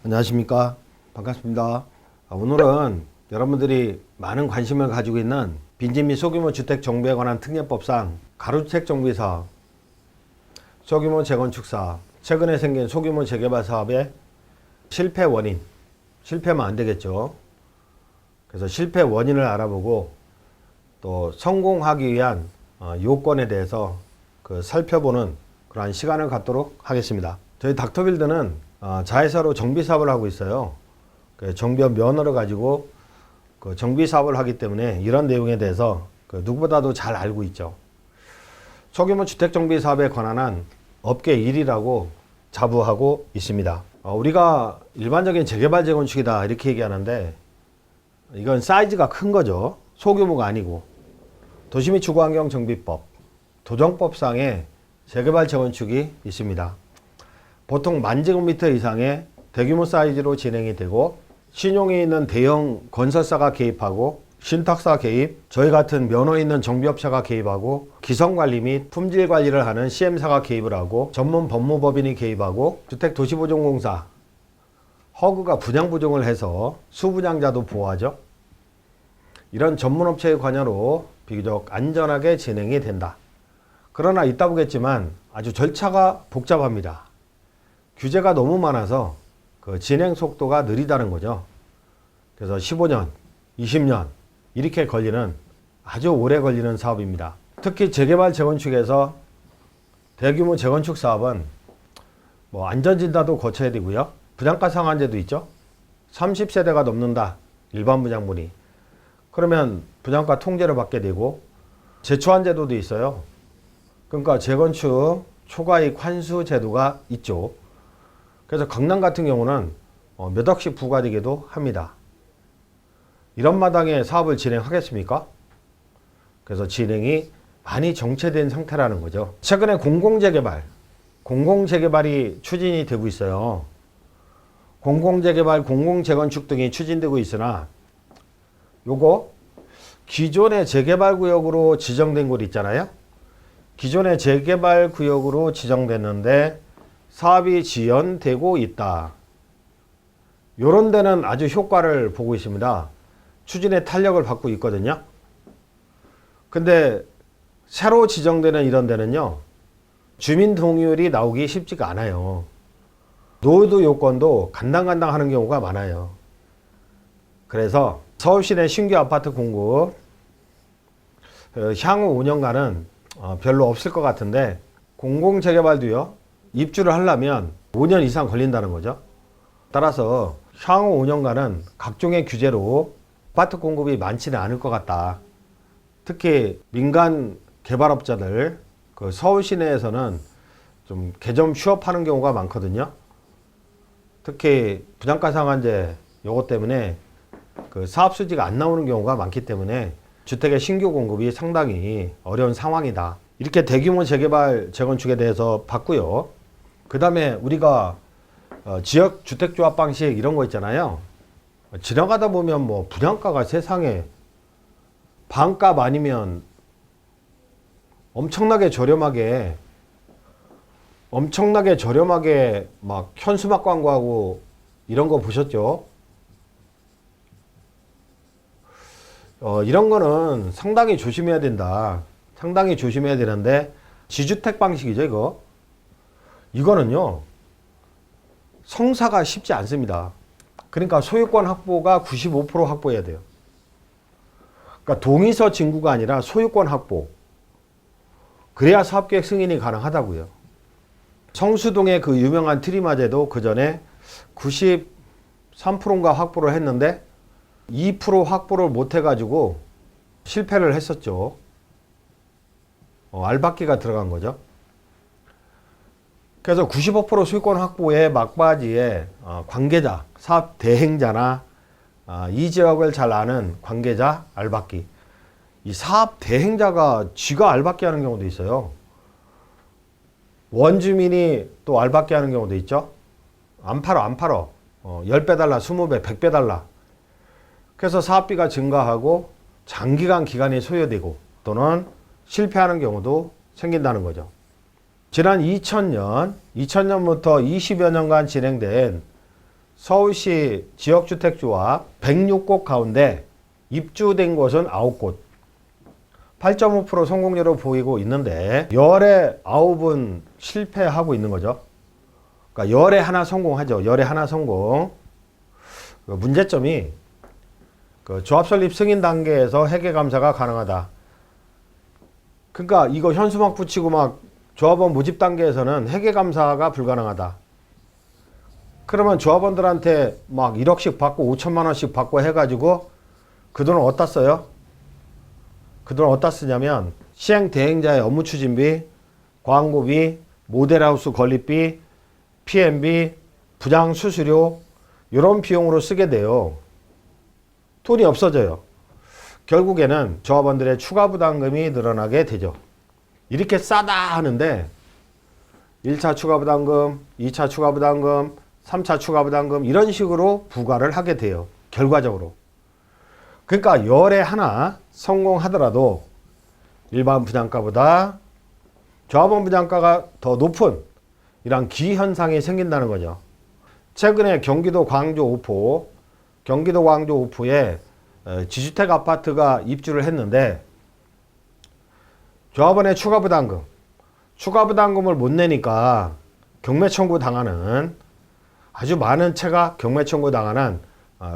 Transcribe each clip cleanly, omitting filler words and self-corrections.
안녕하십니까, 반갑습니다. 오늘은 여러분들이 많은 관심을 가지고 있는 빈집 및 소규모 주택 정비에 관한 특례법상 가로주택 정비 사업, 소규모 재건축 사업, 최근에 생긴 소규모 재개발 사업의 실패 원인, 실패하면 안 되겠죠. 그래서 실패 원인을 알아보고 또 성공하기 위한 요건에 대해서 살펴보는 그러한 시간을 갖도록 하겠습니다. 저희 닥터빌드는 자회사로 정비 사업을 하고 있어요. 정비업 면허를 가지고 정비 사업을 하기 때문에 이런 내용에 대해서 누구보다도 잘 알고 있죠. 소규모 주택 정비 사업에 관한 업계 1위라고 자부하고 있습니다. 우리가 일반적인 재개발 재건축이다 이렇게 얘기하는데 이건 사이즈가 큰 거죠. 소규모가 아니고 도시 및 주거환경 정비법, 도정법상의 재개발 재건축이 있습니다. 보통 10,000제곱미터 이상의 대규모 사이즈로 진행이 되고 신용이 있는 대형 건설사가 개입하고 신탁사 개입, 저희 같은 면허 있는 정비업체가 개입하고 기성관리 및 품질관리를 하는 CM사가 개입을 하고 전문 법무법인이 개입하고 주택도시보증공사, 허그가 분양보증을 해서 수분양자도 보호하죠. 이런 전문업체의 관여로 비교적 안전하게 진행이 된다. 그러나 이따 보겠지만 아주 절차가 복잡합니다. 규제가 너무 많아서 진행 속도가 느리다는 거죠. 그래서 15년, 20년 이렇게 걸리는 아주 오래 걸리는 사업입니다. 특히 재개발 재건축에서 대규모 재건축 사업은 안전진단도 거쳐야 되고요. 분양가 상한제도 있죠. 30세대가 넘는다, 일반 분양물이. 그러면 분양가 통제를 받게 되고 재초안 제도도 있어요. 그러니까 재건축 초과이익 환수 제도가 있죠. 그래서 강남 같은 경우는 몇 억씩 부과되기도 합니다. 이런 마당에 사업을 진행하겠습니까? 그래서 진행이 많이 정체된 상태라는 거죠. 최근에 공공재개발이 추진이 되고 있어요. 공공재개발, 공공재건축 등이 추진되고 있으나 요거 기존의 재개발구역으로 지정된 곳 있잖아요. 기존의 재개발구역으로 지정됐는데 사업이 지연되고 있다. 요런 데는 아주 효과를 보고 있습니다. 추진의 탄력을 받고 있거든요. 근데 새로 지정되는 이런 데는요, 주민 동의율이 나오기 쉽지가 않아요. 노후도 요건도 간당간당 하는 경우가 많아요. 그래서 서울시내 신규 아파트 공급 향후 5년간은 별로 없을 것 같은데 공공재개발도요, 입주를 하려면 5년 이상 걸린다는 거죠. 따라서 향후 5년간은 각종의 규제로 아파트 공급이 많지는 않을 것 같다. 특히 민간 개발업자들, 서울 시내에서는 좀 개점 휴업하는 경우가 많거든요. 특히 분양가 상한제 요것 때문에 사업 수지가 안 나오는 경우가 많기 때문에 주택의 신규 공급이 상당히 어려운 상황이다. 이렇게 대규모 재개발 재건축에 대해서 봤고요. 그 다음에 우리가 지역 주택조합 방식 이런 거 있잖아요. 지나가다 보면 분양가가 세상에 반값 아니면 엄청나게 저렴하게 막 현수막 광고하고 이런 거 보셨죠? 이런 거는 상당히 조심해야 된다. 상당히 조심해야 되는데 지주택 방식이죠, 이거. 이거는요, 성사가 쉽지 않습니다. 그러니까 소유권 확보가 95% 확보해야 돼요. 그러니까 동의서 진구가 아니라 소유권 확보. 그래야 사업계획 승인이 가능하다고요. 성수동의 그 유명한 트리마제도 그 전에 93%인가 확보를 했는데 2% 확보를 못 해가지고 실패를 했었죠. 알박기가 들어간 거죠. 그래서 95% 소유권 확보의 막바지에 관계자, 사업 대행자나 이 지역을 잘 아는 관계자, 알박기. 이 사업 대행자가 쥐가 알박기 하는 경우도 있어요. 원주민이 또 알박기 하는 경우도 있죠. 안 팔어. 10배 달라, 20배, 100배 달라. 그래서 사업비가 증가하고 장기간 기간이 소요되고 또는 실패하는 경우도 생긴다는 거죠. 지난 2000년부터 20여 년간 진행된 서울시 지역주택조합 106곳 가운데 입주된 곳은 9곳, 8.5% 성공률을 보이고 있는데 열에 9은 실패하고 있는 거죠. 그러니까 열에 하나 성공하죠. 열에 하나 성공. 문제점이 조합 설립 승인 단계에서 회계 감사가 가능하다. 그러니까 이거 현수막 붙이고 막 조합원 모집 단계에서는 회계 감사가 불가능하다. 그러면 조합원들한테 막 1억씩 받고 5천만 원씩 받고 해가지고 그 돈을 어디다 써요? 그 돈을 어디다 쓰냐면 시행 대행자의 업무 추진비, 광고비, 모델하우스 건립비, PMB, 부장 수수료 이런 비용으로 쓰게 돼요. 돈이 없어져요. 결국에는 조합원들의 추가 부담금이 늘어나게 되죠. 이렇게 싸다 하는데 1차 추가 부담금, 2차 추가 부담금, 3차 추가 부담금 이런 식으로 부과를 하게 돼요. 결과적으로. 그러니까 열에 하나 성공하더라도 일반 분양가보다 조합원 분양가가 더 높은 이런 기현상이 생긴다는 거죠. 최근에 경기도 광주 오포에 지주택 아파트가 입주를 했는데 조합원의 추가 부담금을 못 내니까 경매 청구 당하는 아주 많은 채가 경매 청구 당하는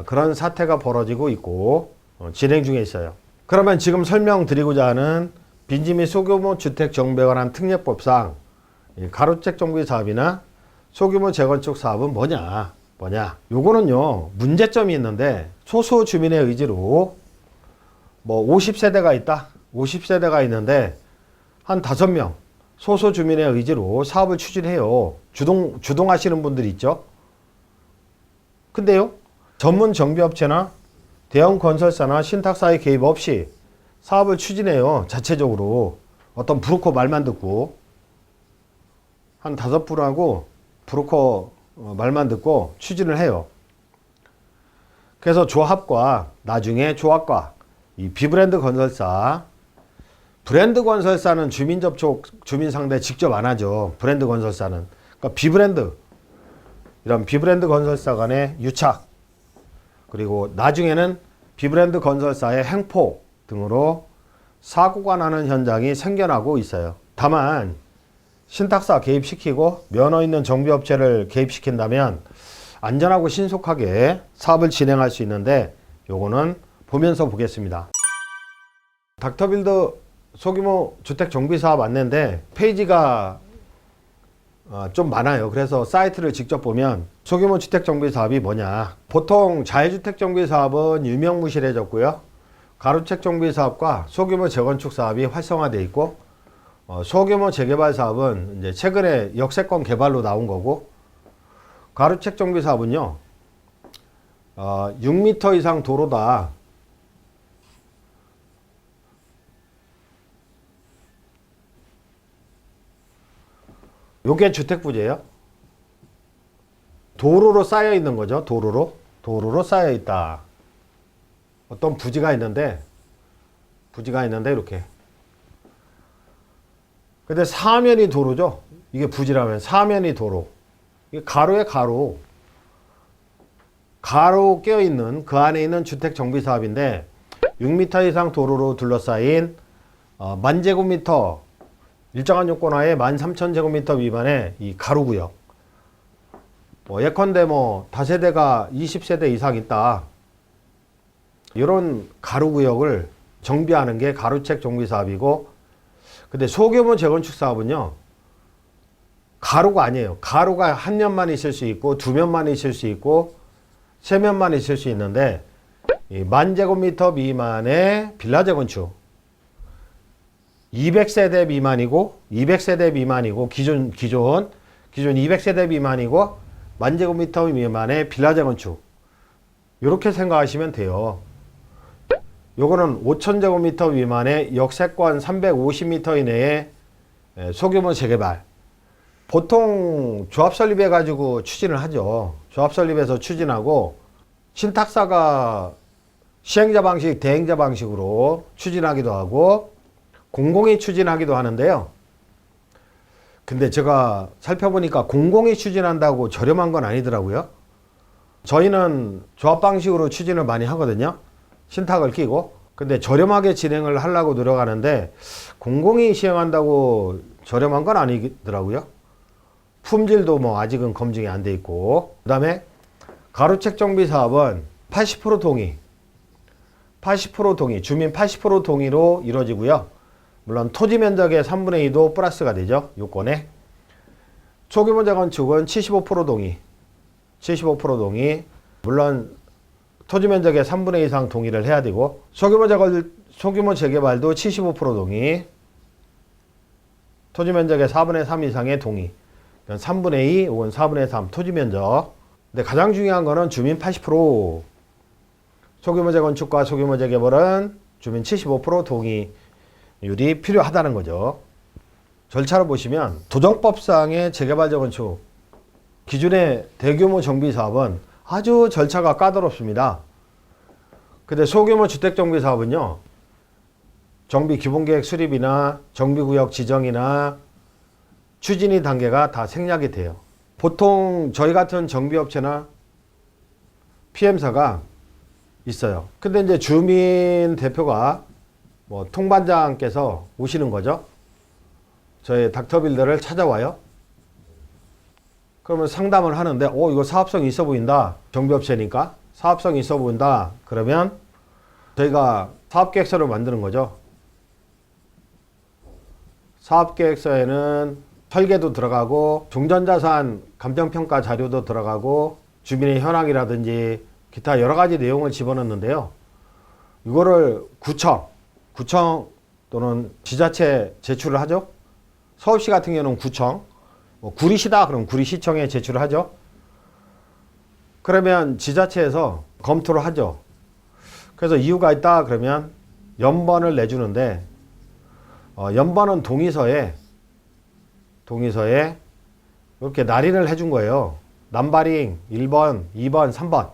그런 사태가 벌어지고 있고 진행 중에 있어요. 그러면 지금 설명드리고자 하는 빈지 및 소규모 주택 정비에 관한 특례법상 가로주택 정비 사업이나 소규모 재건축 사업은 뭐냐? 요거는요, 문제점이 있는데 소수 주민의 의지로 뭐 50세대가 있다. 50세대가 있는데 한 5명 소수 주민의 의지로 사업을 추진해요. 주동하시는 분들이 있죠. 근데요, 전문 정비업체나 대형 건설사나 신탁사의 개입 없이 사업을 추진해요. 자체적으로. 어떤 브로커 말만 듣고 한 5분하고 브로커 말만 듣고 추진을 해요. 그래서 나중에 조합과 이 비브랜드 건설사, 브랜드 건설사는 주민 접촉, 주민 상대 직접 안 하죠. 브랜드 건설사는. 그러니까 이런 비브랜드 건설사 간의 유착, 그리고 나중에는 비브랜드 건설사의 횡포 등으로 사고가 나는 현장이 생겨나고 있어요. 다만 신탁사 개입시키고 면허 있는 정비업체를 개입시킨다면 안전하고 신속하게 사업을 진행할 수 있는데 요거는 보면서 보겠습니다. 닥터빌드 소규모 주택 정비 사업 안내인데 페이지가 좀 많아요. 그래서 사이트를 직접 보면 소규모 주택 정비 사업이 뭐냐. 보통 자유주택 정비 사업은 유명무실해졌고요. 가로주택 정비 사업과 소규모 재건축 사업이 활성화되어 있고 소규모 재개발 사업은 이제 최근에 역세권 개발로 나온 거고, 가로주택 정비 사업은요 6m 이상 도로다. 요게 주택 부지예요. 도로로 쌓여 있는 거죠. 도로로 쌓여 있다. 어떤 부지가 있는데 이렇게. 근데 사면이 도로죠. 이게 부지라면 사면이 도로. 이게 가로에 가로 껴 있는 그 안에 있는 주택 정비 사업인데 6m 이상 도로로 둘러싸인 10,000제곱미터 일정한 요건하에 13,000제곱미터 미만의 이 가로구역. 예컨대 다세대가 20세대 이상 있다. 이런 가로구역을 정비하는 게 가로주택 정비 사업이고, 근데 소규모 재건축 사업은요 가로가 아니에요. 가로가 한 면만 있을 수 있고, 2면만 있을 수 있고, 3면만 있을 수 있는데, 이 10,000제곱미터 미만의 빌라 재건축, 200세대 미만이고 기존 200세대 미만이고 10,000제곱미터 미만의 빌라 재건축, 이렇게 생각하시면 돼요. 요거는 5,000제곱미터 미만의 역세권 350m 이내의 소규모 재개발. 보통 조합 설립해 가지고 추진을 하죠. 조합 설립해서 추진하고 신탁사가 시행자 방식, 대행자 방식으로 추진하기도 하고 공공이 추진하기도 하는데요. 근데 제가 살펴보니까 공공이 추진한다고 저렴한 건 아니더라고요. 저희는 조합 방식으로 추진을 많이 하거든요. 신탁을 끼고. 근데 저렴하게 진행을 하려고 노력하는데 공공이 시행한다고 저렴한 건 아니더라고요. 품질도 뭐 아직은 검증이 안 돼 있고. 그 다음에 가로책 정비 사업은 80% 동의, 80% 동의, 주민 80% 동의로 이루어지고요. 물론 토지 면적의 3분의 2도 플러스가 되죠. 요건에. 소규모 재건축은 75% 동의, 75% 동의. 물론 토지 면적의 3분의 2 이상 동의를 해야 되고, 소규모 재개발도 75% 동의, 토지 면적의 4분의 3 이상의 동의. 3분의 2 혹은 4분의 3 토지 면적. 근데 가장 중요한 거는 주민 80%, 소규모 재건축과 소규모 재개발은 주민 75% 동의율이 필요하다는 거죠. 절차를 보시면 도정법상의 재개발 재건축 기준의 대규모 정비 사업은 아주 절차가 까다롭습니다. 근데 소규모 주택 정비 사업은요, 정비 기본계획 수립이나 정비구역 지정이나 추진이 단계가 다 생략이 돼요. 보통 저희 같은 정비업체나 PM사가 있어요. 근데 이제 주민 대표가 뭐 통반장께서 오시는 거죠. 저희 닥터빌더를 찾아와요. 그러면 상담을 하는데, 이거 사업성이 있어 보인다. 정비업체니까 사업성이 있어 보인다. 그러면 저희가 사업계획서를 만드는 거죠. 사업계획서에는 설계도 들어가고 종전자산 감정평가 자료도 들어가고 주민의 현황이라든지 기타 여러 가지 내용을 집어넣는데요. 이거를 구청 또는 지자체 제출을 하죠. 서울시 같은 경우는 구청, 구리시다 그럼 구리시청에 제출을 하죠. 그러면 지자체에서 검토를 하죠. 그래서 이유가 있다 그러면 연번을 내주는데, 연번은 동의서에 이렇게 날인을 해준 거예요. 남바링 1번, 2번, 3번.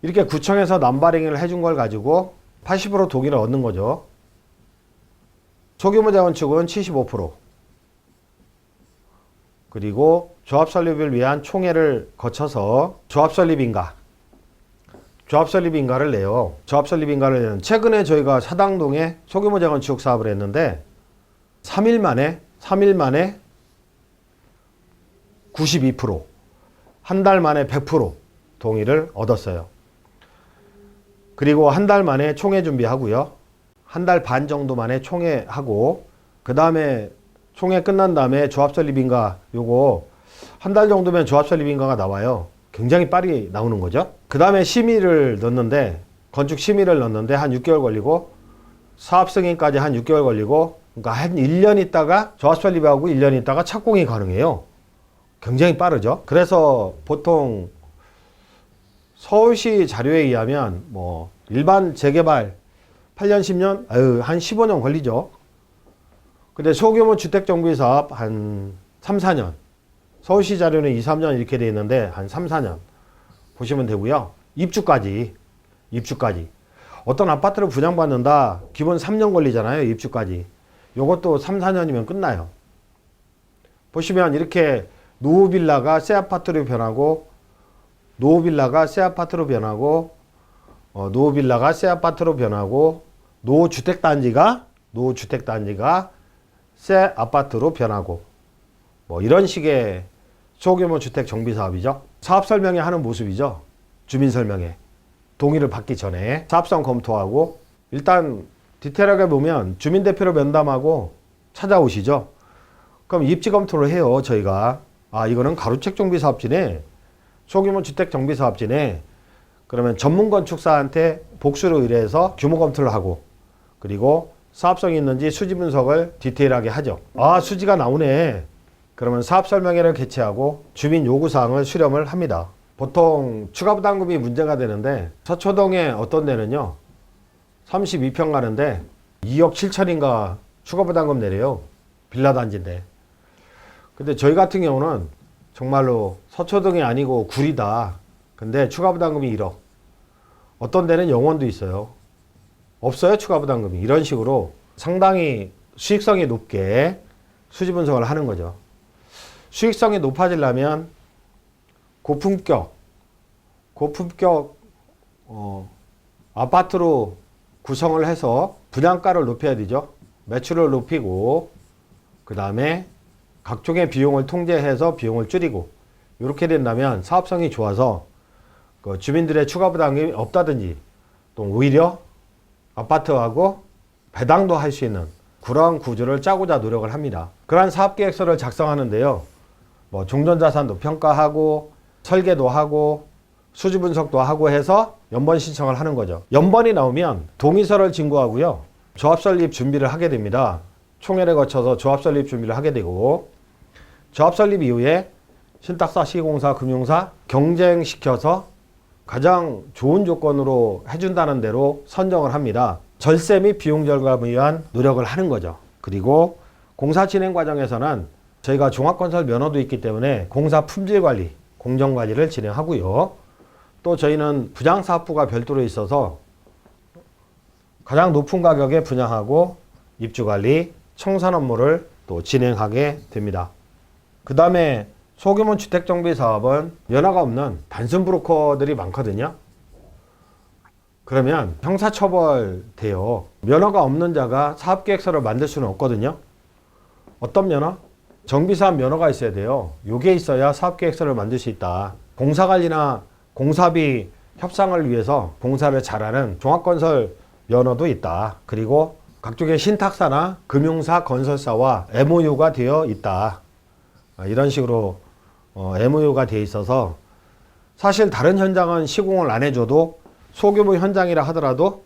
이렇게 구청에서 남바링을 해준 걸 가지고 80% 동의를 얻는 거죠. 소규모 재건축은 75%. 그리고 조합 설립을 위한 총회를 거쳐서 조합 설립 인가를 내요. 조합 설립 인가를 내는, 최근에 저희가 사당동에 소규모 재건축 사업을 했는데 3일 만에 92%, 한 달 만에 100% 동의를 얻었어요. 그리고 한 달 만에 총회 준비하고요. 한 달 반 정도 만에 총회하고, 그 다음에 총회 끝난 다음에 조합 설립인가, 요거 한 달 정도면 조합 설립인가가 나와요. 굉장히 빨리 나오는 거죠. 그 다음에 심의를 넣는데, 건축 심의를 넣는데 한 6개월 걸리고, 사업 승인까지 한 6개월 걸리고, 그러니까 한 1년 있다가 조합 설립하고 1년 있다가 착공이 가능해요. 굉장히 빠르죠. 그래서 보통 서울시 자료에 의하면 뭐 일반 재개발 8년 10년 한 15년 걸리죠. 근데 소규모 주택 정비 사업 한 3, 4년, 서울시 자료는 2, 3년 이렇게 돼 있는데 한 3, 4년 보시면 되고요. 입주까지 어떤 아파트를 분양받는다 기본 3년 걸리잖아요. 입주까지. 요것도 3, 4년이면 끝나요. 보시면 이렇게 노후빌라가 새 아파트로 변하고, 노후빌라가 새 아파트로 변하고, 노후빌라가 새 아파트로 변하고, 노후주택단지가 새 아파트로 변하고, 뭐 이런 식의 소규모 주택 정비 사업이죠. 사업 설명회 하는 모습이죠. 주민 설명회. 동의를 받기 전에 사업성 검토하고, 일단 디테일하게 보면 주민 대표로 면담하고 찾아오시죠. 그럼 입지 검토를 해요. 저희가 이거는 가로책 정비 사업지네, 소규모 주택 정비 사업지네. 그러면 전문 건축사한테 복수를 의뢰해서 규모 검토를 하고, 그리고 사업성이 있는지 수지 분석을 디테일하게 하죠. 수지가 나오네. 그러면 사업 설명회를 개최하고 주민 요구사항을 수렴을 합니다. 보통 추가 부담금이 문제가 되는데, 서초동에 어떤 데는요 32평 가는데 2억 7천인가 추가 부담금 내려요. 빌라 단지인데. 근데 저희 같은 경우는 정말로 서초동이 아니고 구리다. 근데 추가 부담금이 1억. 어떤 데는 영원도 있어요. 없어요 추가 부담금이. 이런 식으로 상당히 수익성이 높게 수지 분석을 하는 거죠. 수익성이 높아지려면 고품격 아파트로 구성을 해서 분양가를 높여야 되죠. 매출을 높이고 그 다음에 각종의 비용을 통제해서 비용을 줄이고, 이렇게 된다면 사업성이 좋아서 그 주민들의 추가 부담이 없다든지, 또 오히려 아파트하고 배당도 할 수 있는 그러한 구조를 짜고자 노력을 합니다. 그러한 사업계획서를 작성하는데요, 뭐 종전자산도 평가하고 설계도 하고 수지 분석도 하고 해서 연번 신청을 하는 거죠. 연번이 나오면 동의서를 진구하고요, 조합 설립 준비를 하게 됩니다. 총회를 거쳐서 조합 설립 준비를 하게 되고, 조합 설립 이후에 신탁사, 시공사, 금융사 경쟁시켜서 가장 좋은 조건으로 해준다는 대로 선정을 합니다. 절세 및 비용 절감을 위한 노력을 하는 거죠. 그리고 공사 진행 과정에서는 저희가 종합건설 면허도 있기 때문에 공사 품질 관리, 공정 관리를 진행하고요. 또 저희는 부장사업부가 별도로 있어서 가장 높은 가격에 분양하고 입주 관리, 청산 업무를 또 진행하게 됩니다. 그 다음에 소규모 주택정비 사업은 면허가 없는 단순 브로커들이 많거든요. 그러면 형사처벌 돼요. 면허가 없는 자가 사업계획서를 만들 수는 없거든요. 어떤 면허? 정비사업 면허가 있어야 돼요. 요게 있어야 사업계획서를 만들 수 있다. 공사관리나 공사비 협상을 위해서 공사를 잘하는 종합건설 면허도 있다. 그리고 각종의 신탁사나 금융사, 건설사와 MOU가 되어 있다. 이런 식으로 MOU가 되어 있어서 사실 다른 현장은 시공을 안 해줘도 소규모 현장이라 하더라도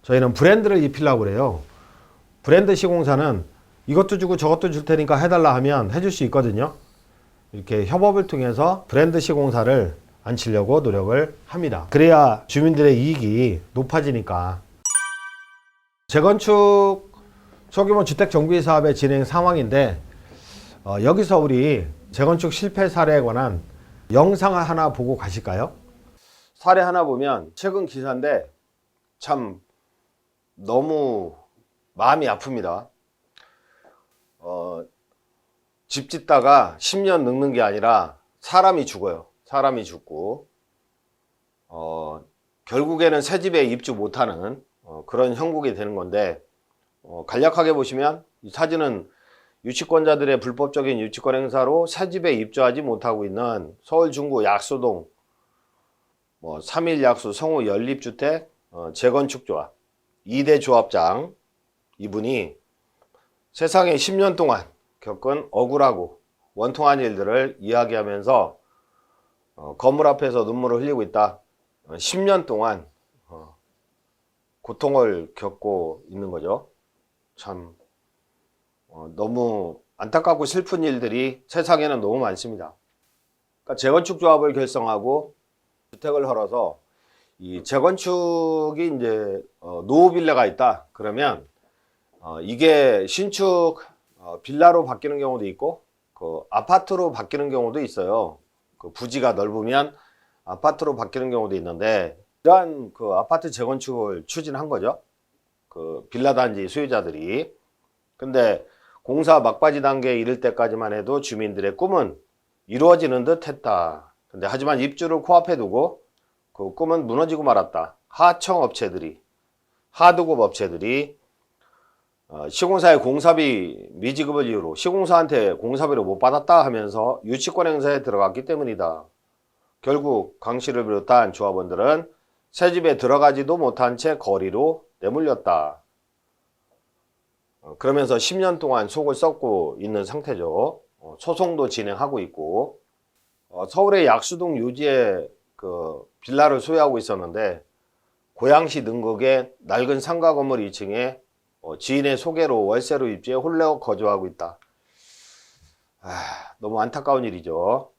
저희는 브랜드를 입히려고 그래요. 브랜드 시공사는 이것도 주고 저것도 줄 테니까 해달라 하면 해줄 수 있거든요. 이렇게 협업을 통해서 브랜드 시공사를 앉히려고 노력을 합니다. 그래야 주민들의 이익이 높아지니까. 재건축 소규모 주택 정비 사업의 진행 상황인데, 여기서 우리 재건축 실패 사례에 관한 영상 하나 보고 가실까요? 사례 하나 보면 최근 기사인데 참 너무 마음이 아픕니다. 집 짓다가 10년 늙는 게 아니라 사람이 죽어요. 사람이 죽고 결국에는 새 집에 입주 못하는 그런 형국이 되는 건데, 간략하게 보시면 이 사진은 유치권자들의 불법적인 유치권 행사로 새 집에 입주하지 못하고 있는 서울 중구 약수동 3일 약수 성우 연립주택 재건축조합 2대 조합장, 이분이 세상에 10년 동안 겪은 억울하고 원통한 일들을 이야기하면서 건물 앞에서 눈물을 흘리고 있다. 10년 동안 고통을 겪고 있는 거죠. 참 너무 안타깝고 슬픈 일들이 세상에는 너무 많습니다. 그러니까 재건축 조합을 결성하고 주택을 헐어서 이 재건축이 이제 노후빌라가 있다 그러면 이게 신축 빌라로 바뀌는 경우도 있고 그 아파트로 바뀌는 경우도 있어요. 그 부지가 넓으면 아파트로 바뀌는 경우도 있는데, 이러한 그 아파트 재건축을 추진한 거죠. 그 빌라 단지 소유자들이. 근데 공사 막바지 단계에 이를 때까지만 해도 주민들의 꿈은 이루어지는 듯 했다. 근데 하지만 입주를 코앞에 두고 그 꿈은 무너지고 말았다. 하두급 업체들이 시공사의 공사비 미지급을 이유로 시공사한테 공사비를 못 받았다 하면서 유치권 행사에 들어갔기 때문이다. 결국 강 씨를 비롯한 조합원들은 새 집에 들어가지도 못한 채 거리로 내몰렸다. 그러면서 10년 동안 속을 썩고 있는 상태죠. 소송도 진행하고 있고, 서울의 약수동 유지에 그 빌라를 소유하고 있었는데 고양시 능곡의 낡은 상가 건물 2층에 지인의 소개로 월세로 입주해 홀로 거주하고 있다. 너무 안타까운 일이죠.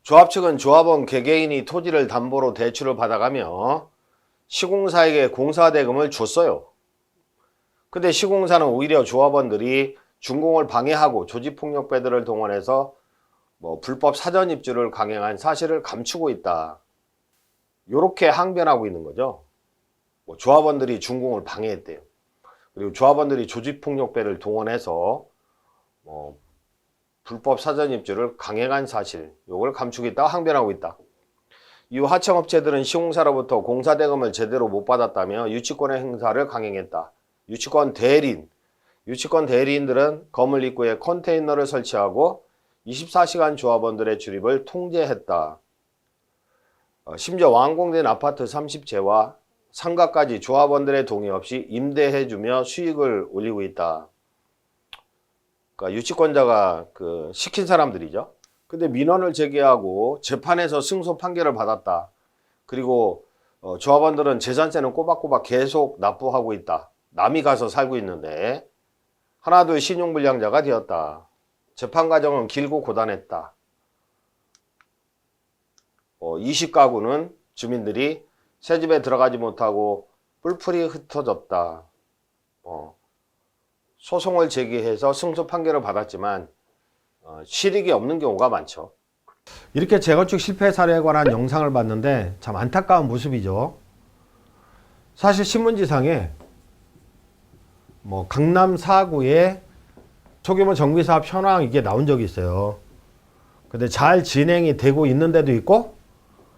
조합 측은 조합원 개개인이 토지를 담보로 대출을 받아가며 시공사에게 공사 대금을 줬어요. 근데 시공사는 오히려 조합원들이 준공을 방해하고 조직폭력배들을 동원해서 불법 사전 입주를 강행한 사실을 감추고 있다. 이렇게 항변하고 있는 거죠. 조합원들이 준공을 방해했대요. 그리고 조합원들이 조직폭력배를 동원해서 불법 사전 입주를 강행한 사실, 요걸 감추겠다 항변하고 있다. 이후 하청업체들은 시공사로부터 공사 대금을 제대로 못 받았다며 유치권의 행사를 강행했다. 유치권 대리인들은 건물 입구에 컨테이너를 설치하고 24시간 조합원들의 출입을 통제했다. 심지어 완공된 아파트 30채와 상가까지 조합원들의 동의 없이 임대해주며 수익을 올리고 있다. 그러니까 유치권자가 시킨 사람들이죠. 근데 민원을 제기하고 재판에서 승소 판결을 받았다. 그리고 조합원들은 재산세는 꼬박꼬박 계속 납부하고 있다. 남이 가서 살고 있는데 하나둘 신용불량자가 되었다. 재판 과정은 길고 고단했다. 20가구는 주민들이 새집에 들어가지 못하고 뿔풀이 흩어졌다. 소송을 제기해서 승소 판결을 받았지만 실익이 없는 경우가 많죠. 이렇게 재건축 실패 사례에 관한 영상을 봤는데 참 안타까운 모습이죠. 사실 신문지상에 강남 4구에 소규모 정비사업 현황 이게 나온 적이 있어요. 근데 잘 진행이 되고 있는 데도 있고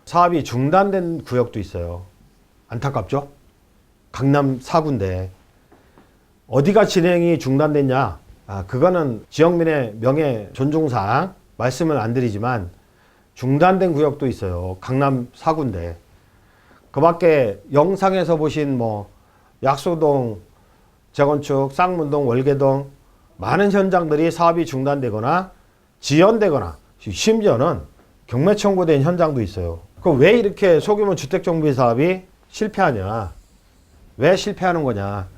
사업이 중단된 구역도 있어요. 안타깝죠? 강남 4구인데 어디가 진행이 중단됐냐? 그거는 지역민의 명예 존중상 말씀을 안 드리지만 중단된 구역도 있어요. 강남 4구인데 그 밖에 영상에서 보신 약수동 재건축, 쌍문동, 월계동 많은 현장들이 사업이 중단되거나 지연되거나 심지어는 경매 청구된 현장도 있어요. 그럼 왜 이렇게 소규모 주택정비 사업이 실패하냐? 왜 실패하는 거냐?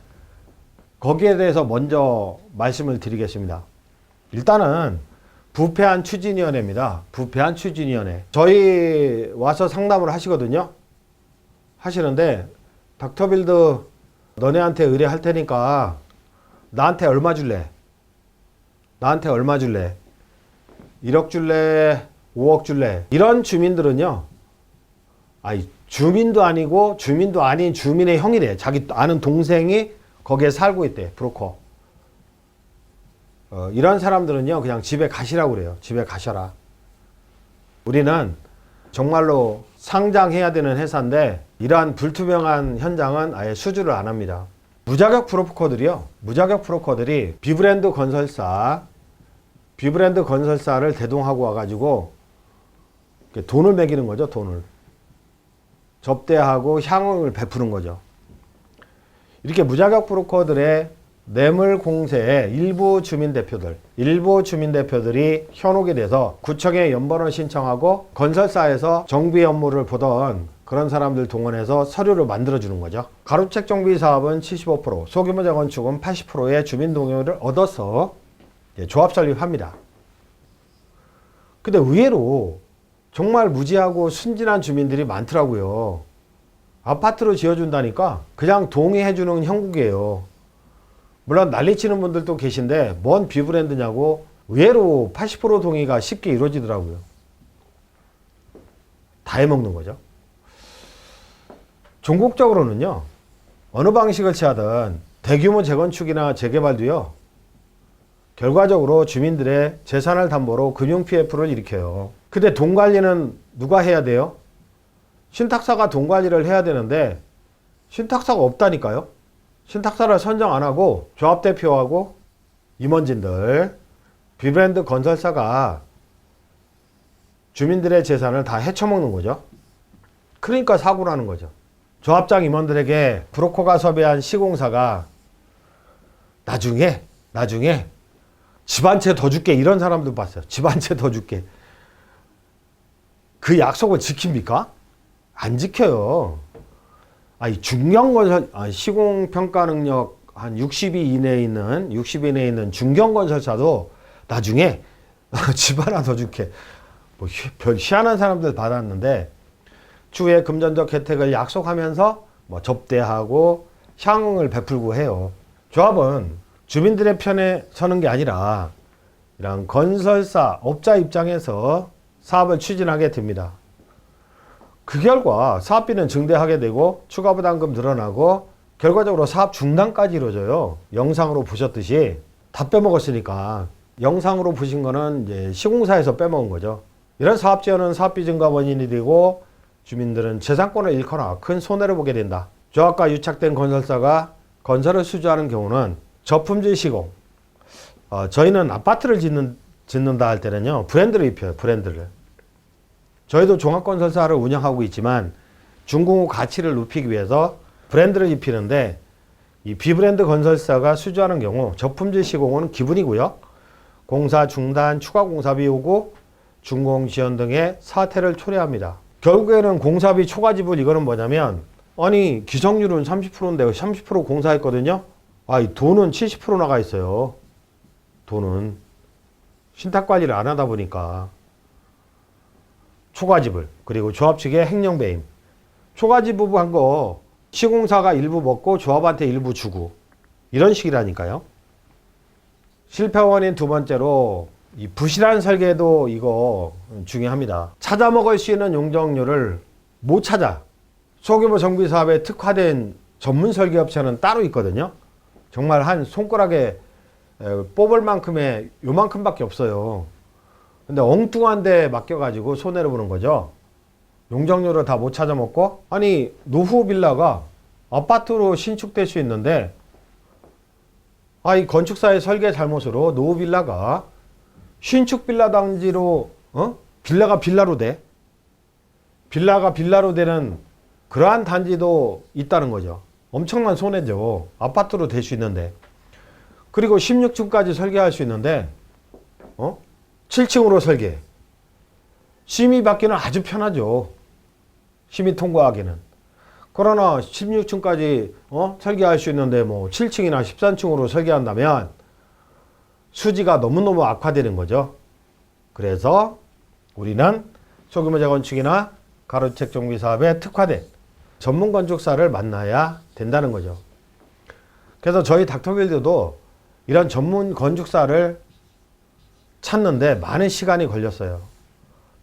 거기에 대해서 먼저 말씀을 드리겠습니다. 일단은 부패한 추진위원회입니다. 부패한 추진위원회. 저희 와서 상담을 하시거든요. 하시는데 닥터빌드 너네한테 의뢰할 테니까 나한테 얼마 줄래? 나한테 얼마 줄래? 1억 줄래? 5억 줄래? 이런 주민들은요. 주민도 아니고 주민도 아닌 주민의 형이래. 자기 아는 동생이 거기에 살고 있대. 브로커. 이런 사람들은요. 그냥 집에 가시라고 그래요. 집에 가셔라. 우리는 정말로 상장해야 되는 회사인데 이러한 불투명한 현장은 아예 수주를 안 합니다. 무자격 브로커들이 비브랜드 건설사를 대동하고 와가지고 돈을 매기는 거죠. 돈을 접대하고 향응을 베푸는 거죠. 이렇게 무자격 브로커들의 뇌물 공세에 일부 주민대표들이 현혹이 돼서 구청에 연번을 신청하고 건설사에서 정비 업무를 보던 그런 사람들 동원해서 서류를 만들어주는 거죠. 가로책 정비 사업은 75%, 소규모 재건축은 80%의 주민 동의를 얻어서 조합 설립합니다. 근데 의외로 정말 무지하고 순진한 주민들이 많더라고요. 아파트로 지어준다니까 그냥 동의해주는 형국이에요. 물론 난리치는 분들도 계신데 뭔 비브랜드냐고 의외로 80% 동의가 쉽게 이루어지더라고요. 다 해먹는 거죠. 전국적으로는요. 어느 방식을 취하든 대규모 재건축이나 재개발도요. 결과적으로 주민들의 재산을 담보로 금융 PF를 일으켜요. 근데 돈 관리는 누가 해야 돼요? 신탁사가 돈 관리를 해야 되는데 신탁사가 없다니까요. 신탁사를 선정 안 하고 조합대표하고 임원진들, 비브랜드 건설사가 주민들의 재산을 다 헤쳐먹는 거죠. 그러니까 사고를 하는 거죠. 조합장 임원들에게 브로커가 섭외한 시공사가 나중에 집 한 채 더 줄게 이런 사람들 봤어요. 집 한 채 더 줄게. 그 약속을 지킵니까? 안 지켜요. 중견건설, 시공평가 능력 한 60위 이내에 있는 중견건설사도 나중에 집 하나 더 줄게. 별 희한한 사람들 받았는데 추후에 금전적 혜택을 약속하면서 접대하고 향응을 베풀고 해요. 조합은 주민들의 편에 서는 게 아니라 이런 건설사, 업자 입장에서 사업을 추진하게 됩니다. 그 결과 사업비는 증대하게 되고 추가 부담금 늘어나고 결과적으로 사업 중단까지 이루어져요. 영상으로 보셨듯이 다 빼먹었으니까. 영상으로 보신 거는 이제 시공사에서 빼먹은 거죠. 이런 사업 지연은 사업비 증가 원인이 되고 주민들은 재산권을 잃거나 큰 손해를 보게 된다. 조합과 유착된 건설사가 건설을 수주하는 경우는 저품질 시공. 저희는 아파트를 짓는다 할 때는요, 브랜드를 입혀요. 브랜드를. 저희도 종합건설사를 운영하고 있지만 준공후 가치를 높이기 위해서 브랜드를 입히는데, 이 비브랜드 건설사가 수주하는 경우 저품질 시공은 기본이고요. 공사 중단, 추가 공사비 요구, 준공 지연 등의 사태를 초래합니다. 결국에는 공사비 초과 지불, 이거는 뭐냐면, 아니 기성률은 30%인데 30% 공사했거든요. 이 돈은 70% 나가 있어요. 돈은 신탁 관리를 안 하다 보니까. 초과 지불, 그리고 조합 측의 횡령 배임. 초과 지불한 거 시공사가 일부 먹고 조합한테 일부 주고, 이런 식이라니까요. 실패 원인 두 번째로 이 부실한 설계도 이거 중요합니다. 찾아 먹을 수 있는 용적률을 못 찾아. 소규모 정비 사업에 특화된 전문 설계업체는 따로 있거든요. 정말 한 손가락에 뽑을 만큼의 요만큼밖에 없어요. 근데 엉뚱한 데 맡겨가지고 손해를 보는 거죠. 용적률을 다 못 찾아 먹고, 아니 노후 빌라가 아파트로 신축될 수 있는데, 이 건축사의 설계 잘못으로 노후 빌라가 신축 빌라 단지로 빌라가 빌라로 돼. 빌라가 빌라로 되는 그러한 단지도 있다는 거죠. 엄청난 손해죠. 아파트로 될 수 있는데. 그리고 16층까지 설계할 수 있는데 7층으로 설계. 심의 받기는 아주 편하죠. 심의 통과하기는. 그러나 16층까지 설계할 수 있는데 뭐 7층이나 13층으로 설계한다면 수지가 너무너무 악화되는 거죠. 그래서 우리는 소규모 재건축이나 가로주택 정비 사업에 특화된 전문 건축사를 만나야 된다는 거죠. 그래서 저희 닥터빌드도 이런 전문 건축사를 찾는데 많은 시간이 걸렸어요.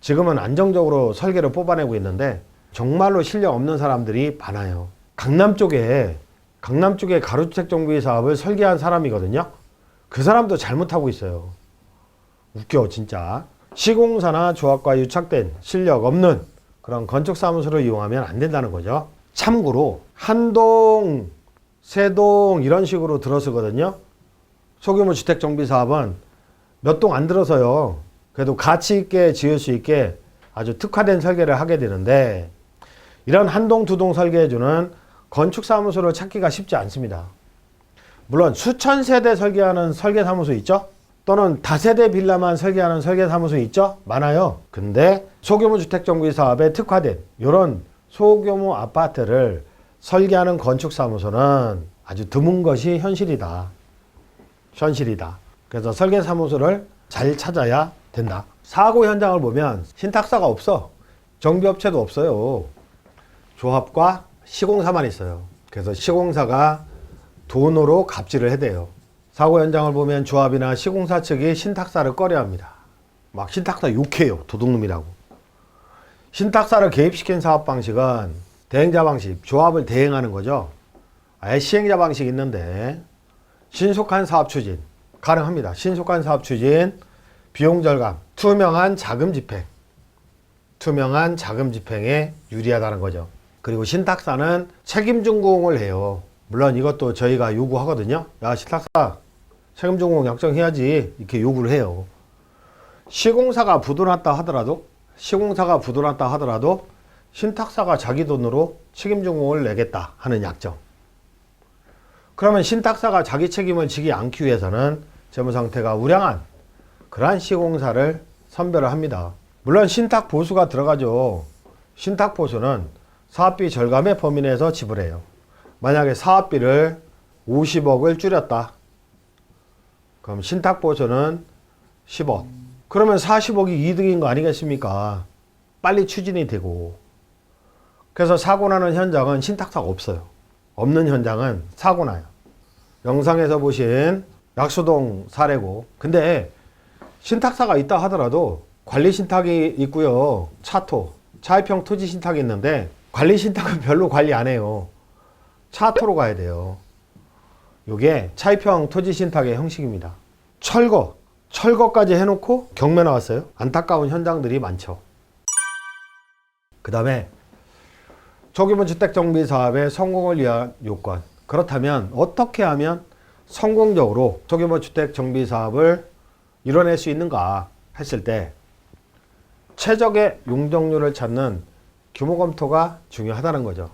지금은 안정적으로 설계를 뽑아내고 있는데 정말로 실력 없는 사람들이 많아요. 강남 쪽에 가로주택 정비 사업을 설계한 사람이거든요. 그 사람도 잘못하고 있어요. 웃겨 진짜. 시공사나 조합과 유착된 실력 없는 그런 건축사무소를 이용하면 안 된다는 거죠. 참고로 한동, 세동 이런 식으로 들어서거든요. 소규모 주택 정비 사업은 몇 동 안 들어서요. 그래도 가치 있게 지을 수 있게 아주 특화된 설계를 하게 되는데, 이런 한동, 두동 설계해주는 건축사무소를 찾기가 쉽지 않습니다. 물론 수천 세대 설계하는 설계사무소 있죠? 또는 다세대 빌라만 설계하는 설계사무소 있죠? 많아요. 근데 소규모 주택 정비 사업에 특화된 이런 소규모 아파트를 설계하는 건축사무소는 아주 드문 것이 현실이다. 그래서 설계사무소를 잘 찾아야 된다. 사고 현장을 보면 신탁사가 없어. 정비업체도 없어요. 조합과 시공사만 있어요. 그래서 시공사가 돈으로 갑질을 해대요. 사고 현장을 보면 조합이나 시공사 측이 신탁사를 꺼려합니다. 막 신탁사 욕해요. 도둑놈이라고. 신탁사를 개입시킨 사업 방식은 대행자 방식, 조합을 대행하는 거죠. 아예 시행자 방식이 있는데, 신속한 사업 추진 가능합니다. 신속한 사업 추진, 비용 절감, 투명한 자금 집행에 유리하다는 거죠. 그리고 신탁사는 책임 준공을 해요. 물론 이것도 저희가 요구하거든요. 야, 신탁사 책임 준공 약정해야지, 이렇게 요구를 해요. 시공사가 부도났다 하더라도 신탁사가 자기 돈으로 책임 준공을 내겠다 하는 약정. 그러면 신탁사가 자기 책임을 지지 않기 위해서는 재무 상태가 우량한 그러한 시공사를 선별을 합니다. 물론 신탁 보수가 들어가죠. 신탁 보수는 사업비 절감의 범위 내에서 지불해요. 만약에 사업비를 50억을 줄였다. 그럼 신탁 보수는 10억. 그러면 40억이 이득인 거 아니겠습니까? 빨리 추진이 되고. 그래서 사고 나는 현장은 신탁사가 없어요. 없는 현장은 사고 나요. 영상에서 보신 약수동 사례고. 근데 신탁사가 있다 하더라도 관리 신탁이 있고요. 차입형 토지 신탁이 있는데 관리 신탁은 별로 관리 안 해요. 차토로 가야 돼요. 요게 차입형 토지 신탁의 형식입니다. 철거까지 해놓고 경매 나왔어요. 안타까운 현장들이 많죠. 그 다음에 소규모 주택정비 사업의 성공을 위한 요건. 그렇다면 어떻게 하면 성공적으로 소규모 주택정비 사업을 이뤄낼 수 있는가 했을 때 최적의 용적률을 찾는 규모 검토가 중요하다는 거죠.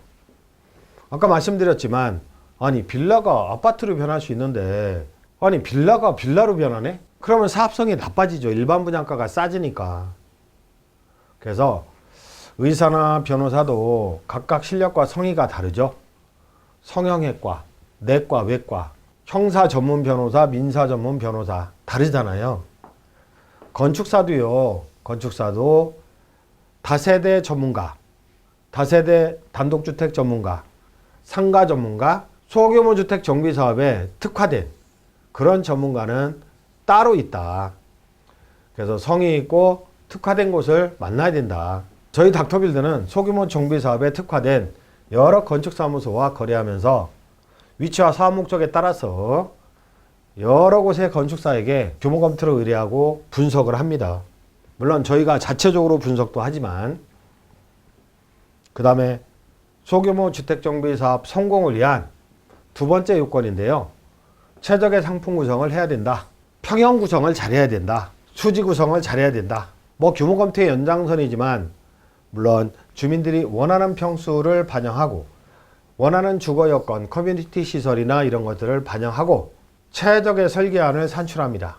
아까 말씀드렸지만 아니 빌라가 아파트로 변할 수 있는데 아니 빌라가 빌라로 변하네? 그러면 사업성이 나빠지죠. 일반 분양가가 싸지니까. 그래서 의사나 변호사도 각각 실력과 성의가 다르죠. 성형외과, 내과, 외과, 형사 전문 변호사, 민사 전문 변호사 다르잖아요. 건축사도요. 건축사도 다세대 전문가, 다세대 단독주택 전문가, 상가 전문가, 소규모 주택 정비 사업에 특화된 그런 전문가는 따로 있다. 그래서 성의 있고 특화된 곳을 만나야 된다. 저희 닥터빌드는 소규모 정비 사업에 특화된 여러 건축사무소와 거래하면서 위치와 사업 목적에 따라서 여러 곳의 건축사에게 규모 검토를 의뢰하고 분석을 합니다. 물론 저희가 자체적으로 분석도 하지만 그 다음에 소규모 주택정비사업 성공을 위한 두 번째 요건인데요. 최적의 상품 구성을 해야 된다. 평형 구성을 잘해야 된다. 수지 구성을 잘해야 된다. 뭐 규모 검토의 연장선이지만 물론 주민들이 원하는 평수를 반영하고 원하는 주거 여건, 커뮤니티 시설이나 이런 것들을 반영하고 최적의 설계안을 산출합니다.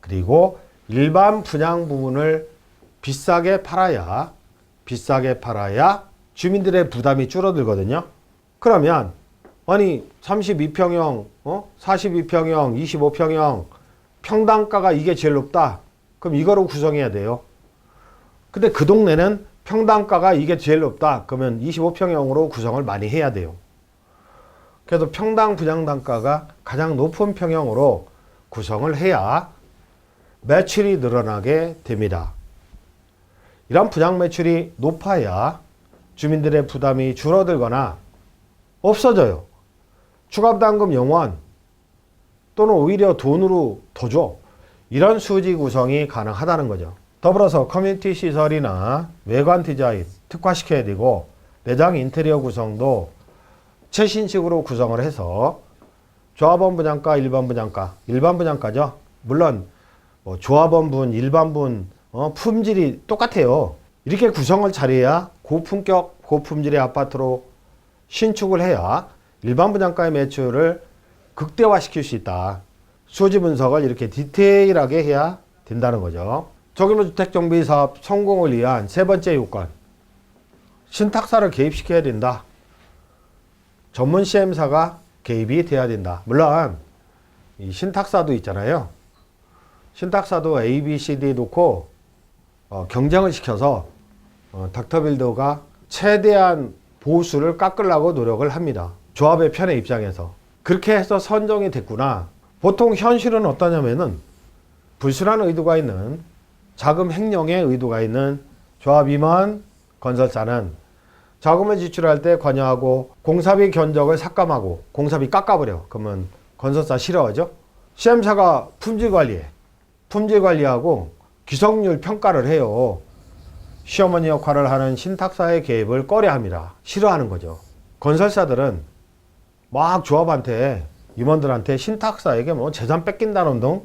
그리고 일반 분양 부분을 비싸게 팔아야 주민들의 부담이 줄어들거든요. 그러면 아니 32평형, 42평형, 25평형 평당가가 이게 제일 높다. 그럼 이거로 구성해야 돼요. 근데 그 동네는 평당가가 이게 제일 높다. 그러면 25평형으로 구성을 많이 해야 돼요. 그래서 평당 분양단가가 가장 높은 평형으로 구성을 해야 매출이 늘어나게 됩니다. 이런 분양 매출이 높아야 주민들의 부담이 줄어들거나 없어져요. 추가부담금 0원 또는 오히려 돈으로 더 줘. 이런 수지 구성이 가능하다는 거죠. 더불어서 커뮤니티 시설이나 외관 디자인 특화시켜야 되고 내장 인테리어 구성도 최신식으로 구성을 해서 조합원 분양가, 일반 분양가죠. 물론 뭐 조합원분, 일반분 품질이 똑같아요. 이렇게 구성을 잘해야 고품격, 고품질의 아파트로 신축을 해야 일반 분양가의 매출을 극대화시킬 수 있다. 수지 분석을 이렇게 디테일하게 해야 된다는 거죠. 소규모 주택 정비 사업 성공을 위한 세 번째 요건. 신탁사를 개입시켜야 된다. 전문 CM사가 개입이 돼야 된다. 물론 이 신탁사도 있잖아요. 신탁사도 A, B, C, D 놓고 경쟁을 시켜서 닥터빌더가 최대한 보수를 깎으려고 노력을 합니다. 조합의 편의 입장에서. 그렇게 해서 선정이 됐구나. 보통 현실은 어떠냐면은 불순한 의도가 있는 자금 횡령의 의도가 있는 조합 임원 건설사는 자금을 지출할 때 관여하고 공사비 견적을 삭감하고 공사비 깎아버려. 그러면 건설사 싫어하죠. CM사가 품질 관리해. 품질 관리하고 기성률 평가를 해요. 시어머니 역할을 하는 신탁사의 개입을 꺼려합니다. 싫어하는 거죠. 건설사들은 막 조합한테 임원들한테 신탁사에게 뭐 재산 뺏긴다는 등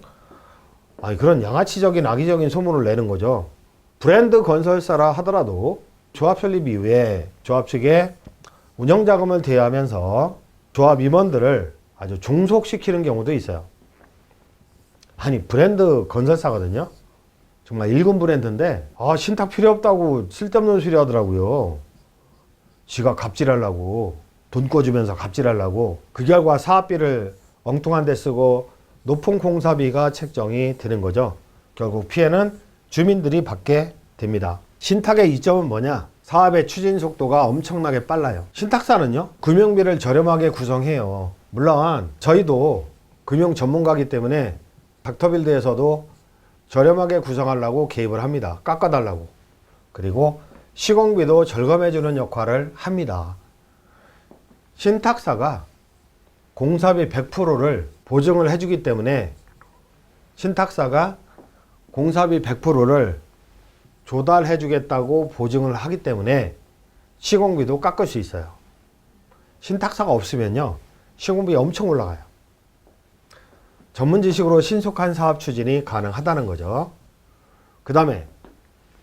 그런 양아치적인 악의적인 소문을 내는 거죠. 브랜드 건설사라 하더라도 조합 설립 이후에 조합 측에 운영자금을 대여하면서 조합 임원들을 아주 종속시키는 경우도 있어요. 브랜드 건설사거든요. 정말 1군 브랜드인데 신탁 필요 없다고 쓸데없는 소리 하더라고요. 지가 갑질하려고 돈 꿔주면서 갑질하려고 그 결과 사업비를 엉뚱한 데 쓰고 높은 공사비가 책정이 되는 거죠. 결국 피해는 주민들이 받게 됩니다. 신탁의 이점은 뭐냐? 사업의 추진 속도가 엄청나게 빨라요. 신탁사는요, 금융비를 저렴하게 구성해요. 물론 저희도 금융 전문가이기 때문에 닥터빌드에서도 저렴하게 구성하려고 개입을 합니다. 깎아달라고. 그리고 시공비도 절감해주는 역할을 합니다. 신탁사가 공사비 100%를 보증을 해주기 때문에 신탁사가 공사비 100%를 조달해 주겠다고 보증을 하기 때문에 시공비도 깎을 수 있어요. 신탁사가 없으면요, 시공비 엄청 올라가요. 전문 지식으로 신속한 사업 추진이 가능하다는 거죠. 그 다음에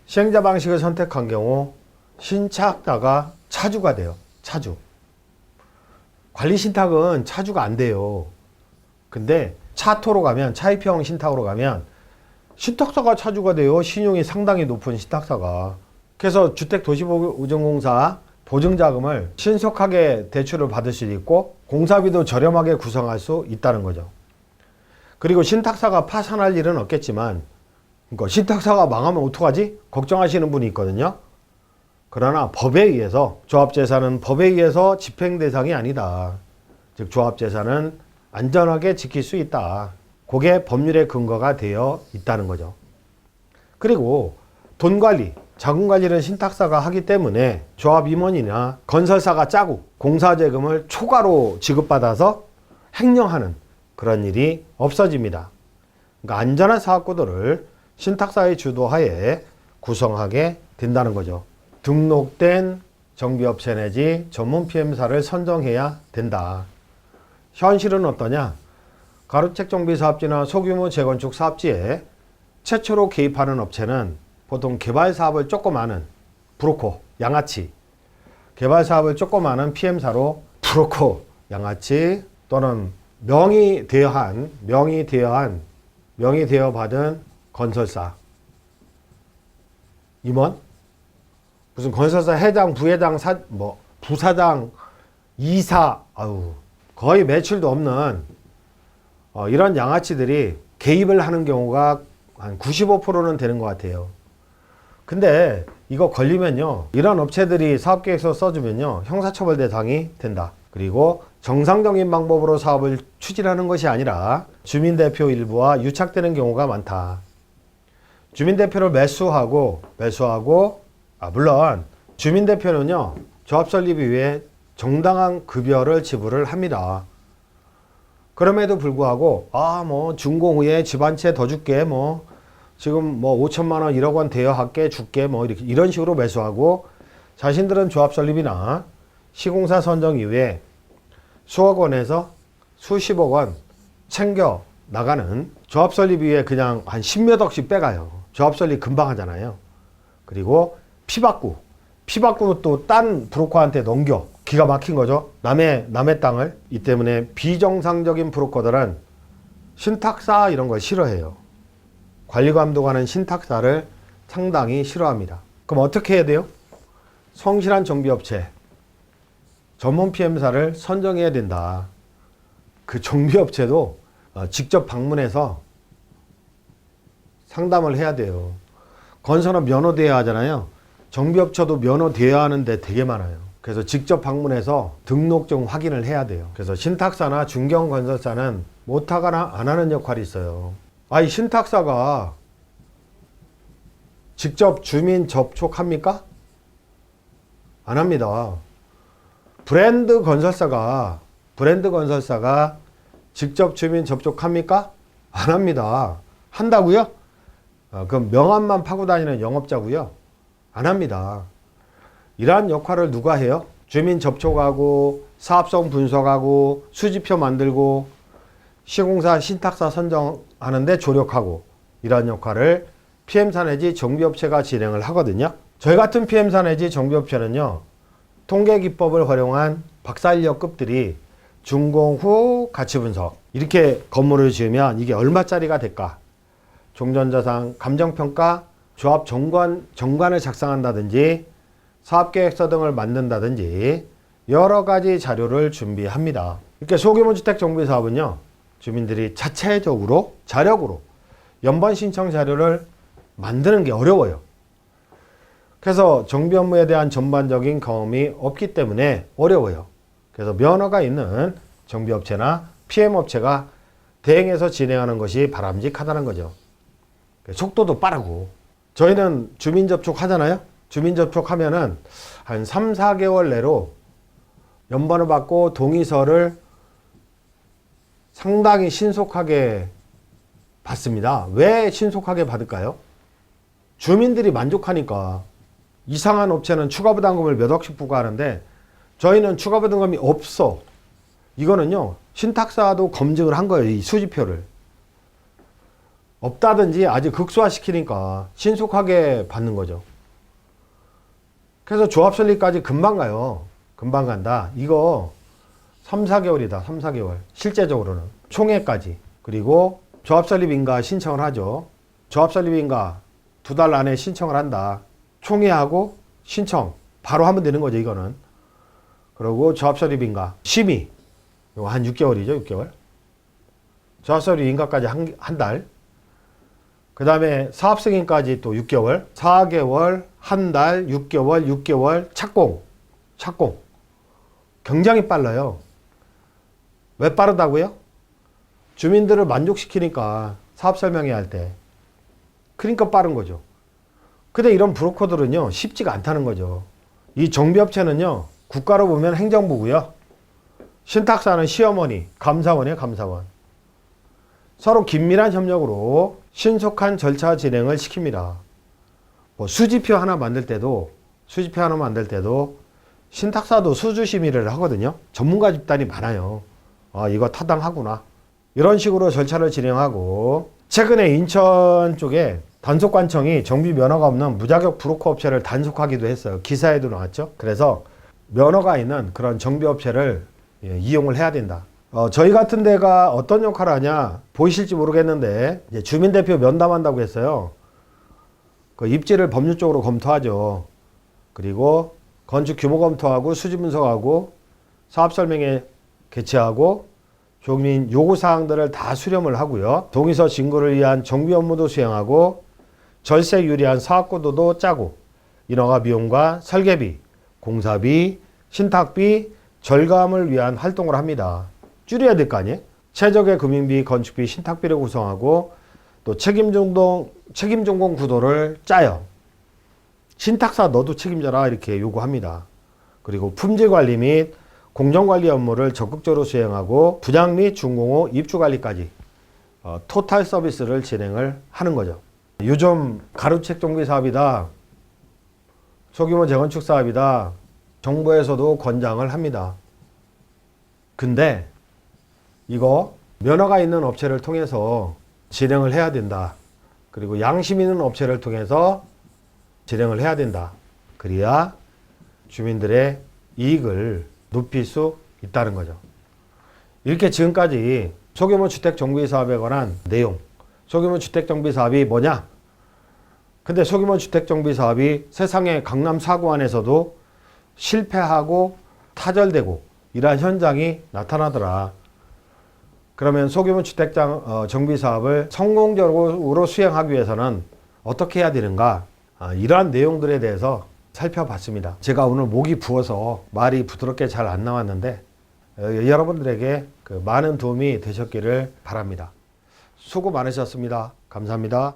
시행자 방식을 선택한 경우 신탁사가 차주가 돼요. 차주. 관리 신탁은 차주가 안 돼요. 근데 차토로 가면, 차입형 신탁으로 가면 신탁사가 차주가 돼요. 신용이 상당히 높은 신탁사가. 그래서 주택도시보증공사 보증자금을 신속하게 대출을 받을 수 있고 공사비도 저렴하게 구성할 수 있다는 거죠. 그리고 신탁사가 파산할 일은 없겠지만, 그러니까 신탁사가 망하면 어떡하지? 걱정하시는 분이 있거든요. 그러나 법에 의해서, 조합재산은 법에 의해서 집행 대상이 아니다. 즉 조합재산은 안전하게 지킬 수 있다. 그게 법률의 근거가 되어 있다는 거죠. 그리고 돈관리, 자금관리는 신탁사가 하기 때문에 조합 임원이나 건설사가 짜고 공사재금을 초과로 지급받아서 횡령하는 그런 일이 없어집니다. 그러니까 안전한 사업구도를 신탁사의 주도하에 구성하게 된다는 거죠. 등록된 정비업체 내지 전문 PM사를 선정해야 된다. 현실은 어떠냐? 가로책 정비 사업지나 소규모 재건축 사업지에 최초로 개입하는 업체는 보통 개발 사업을 조금 아는 브로커, 양아치, 개발 사업을 조금 아는 PM사로 브로커, 양아치 또는 명의 대여 받은 건설사, 임원, 무슨 건설사 회장, 부회장, 부사장, 이사, 거의 매출도 없는 이런 양아치들이 개입을 하는 경우가 한 95%는 되는 것 같아요. 근데 이거 걸리면요, 이런 업체들이 사업계획서 써주면요, 형사처벌 대상이 된다. 그리고 정상적인 방법으로 사업을 추진하는 것이 아니라 주민대표 일부와 유착되는 경우가 많다. 주민대표를 매수하고 물론 주민대표는요, 조합 설립 이후에 정당한 급여를 지불을 합니다. 그럼에도 불구하고 준공 후에 집 한 채 더 줄게, 지금 5천만 원, 1억 원 대여할게, 줄게, 이런 식으로 매수하고, 자신들은 조합 설립이나 시공사 선정 이후에 수억 원에서 수십억 원 챙겨 나가는, 조합 설립 이후에 그냥 한 10몇 억씩 빼가요. 조합 설립 금방 하잖아요. 그리고 피받고 또 딴 브로커한테 넘겨. 기가 막힌 거죠. 남의 땅을. 이 때문에 비정상적인 브로커들은 신탁사 이런 걸 싫어해요. 관리 감독하는 신탁사를 상당히 싫어합니다. 그럼 어떻게 해야 돼요? 성실한 정비업체, 전문 PM사를 선정해야 된다. 그 정비업체도 직접 방문해서 상담을 해야 돼요. 건설은 면허 대여야 하잖아요. 정비업체도 면허 대여야 하는데 되게 많아요. 그래서 직접 방문해서 등록증 확인을 해야 돼요. 그래서 신탁사나 중견건설사는 못하거나 안 하는 역할이 있어요. 이 신탁사가 직접 주민 접촉합니까? 안 합니다. 브랜드 건설사가 직접 주민 접촉합니까? 안 합니다. 한다고요? 그럼 명함만 파고 다니는 영업자고요? 안 합니다. 이러한 역할을 누가 해요? 주민 접촉하고 사업성 분석하고 수지표 만들고 시공사 신탁사 선정하는데 조력하고, 이러한 역할을 PM사 내지 정비업체가 진행을 하거든요. 저희 같은 PM사 내지 정비업체는요, 통계기법을 활용한 박사인력급들이 준공 후 가치 분석, 이렇게 건물을 지으면 이게 얼마짜리가 될까, 종전자산, 감정평가, 조합 정관을 작성한다든지 사업계획서 등을 만든다든지 여러 가지 자료를 준비합니다. 이렇게 소규모 주택 정비 사업은요, 주민들이 자체적으로 자력으로 연번 신청 자료를 만드는 게 어려워요. 그래서 정비 업무에 대한 전반적인 경험이 없기 때문에 어려워요. 그래서 면허가 있는 정비업체나 PM업체가 대행해서 진행하는 것이 바람직하다는 거죠. 속도도 빠르고. 저희는 주민 접촉 하잖아요. 주민 접촉하면은 한 3, 4개월 내로 연번을 받고 동의서를 상당히 신속하게 받습니다. 왜 신속하게 받을까요? 주민들이 만족하니까. 이상한 업체는 추가 부담금을 몇 억씩 부과하는데 저희는 추가 부담금이 없어. 이거는요, 신탁사도 검증을 한 거예요. 이 수지표를. 없다든지 아주 극소화시키니까 신속하게 받는 거죠. 그래서 조합 설립까지 금방 가요. 금방 간다. 이거 3, 4개월이다. 3, 4개월. 실제적으로는. 총회까지. 그리고 조합 설립 인가 신청을 하죠. 조합 설립 인가 2달 안에 신청을 한다. 총회하고 신청. 바로 하면 되는 거죠, 이거는. 그리고 조합 설립 인가 심의. 이거 한 6개월이죠, 6개월. 조합 설립 인가까지 한 달. 그 다음에 사업 승인까지 또 6개월. 4개월, 한 달, 6개월, 6개월, 착공. 착공. 굉장히 빨라요. 왜 빠르다고요? 주민들을 만족시키니까 사업 설명회 할 때. 그러니까 빠른 거죠. 근데 이런 브로커들은요, 쉽지가 않다는 거죠. 이 정비업체는요, 국가로 보면 행정부고요. 신탁사는 시어머니, 감사원이에요, 감사원. 서로 긴밀한 협력으로 신속한 절차 진행을 시킵니다. 뭐 수지표 하나 만들 때도 신탁사도 수주심의를 하거든요. 전문가 집단이 많아요. 이거 타당하구나. 이런 식으로 절차를 진행하고, 최근에 인천 쪽에 단속관청이 정비 면허가 없는 무자격 브로커 업체를 단속하기도 했어요. 기사에도 나왔죠. 그래서 면허가 있는 그런 정비업체를 이용을 해야 된다. 저희 같은 데가 어떤 역할을 하냐 보이실지 모르겠는데, 이제 주민대표 면담한다고 했어요. 그 입지를 법률적으로 검토하죠. 그리고 건축 규모 검토하고 수지 분석하고 사업 설명회 개최하고 주민 요구사항들을 다 수렴을 하고요. 동의서 진구를 위한 정비 업무도 수행하고 절세 유리한 사업구도도 짜고 인허가 비용과 설계비, 공사비, 신탁비 절감을 위한 활동을 합니다. 줄여야 될 거 아니에요? 최적의 금융비, 건축비, 신탁비를 구성하고 또 책임전공 구도를 짜요. 신탁사 너도 책임져라 이렇게 요구합니다. 그리고 품질관리 및 공정관리 업무를 적극적으로 수행하고 분양 및 준공후 입주관리까지 토탈 서비스를 진행을 하는 거죠. 요즘 가로책 정비 사업이다, 소규모 재건축 사업이다, 정부에서도 권장을 합니다. 근데 이거 면허가 있는 업체를 통해서 진행을 해야 된다. 그리고 양심 있는 업체를 통해서 진행을 해야 된다. 그래야 주민들의 이익을 높일 수 있다는 거죠. 이렇게 지금까지 소규모 주택 정비 사업에 관한 내용. 소규모 주택 정비 사업이 뭐냐? 근데 소규모 주택 정비 사업이 세상의 강남 사구안에서도 실패하고 타절되고 이러한 현장이 나타나더라. 그러면 소규모 주택 정비 사업을 성공적으로 수행하기 위해서는 어떻게 해야 되는가? 이러한 내용들에 대해서 살펴봤습니다. 제가 오늘 목이 부어서 말이 부드럽게 잘 안 나왔는데 여러분들에게 많은 도움이 되셨기를 바랍니다. 수고 많으셨습니다. 감사합니다.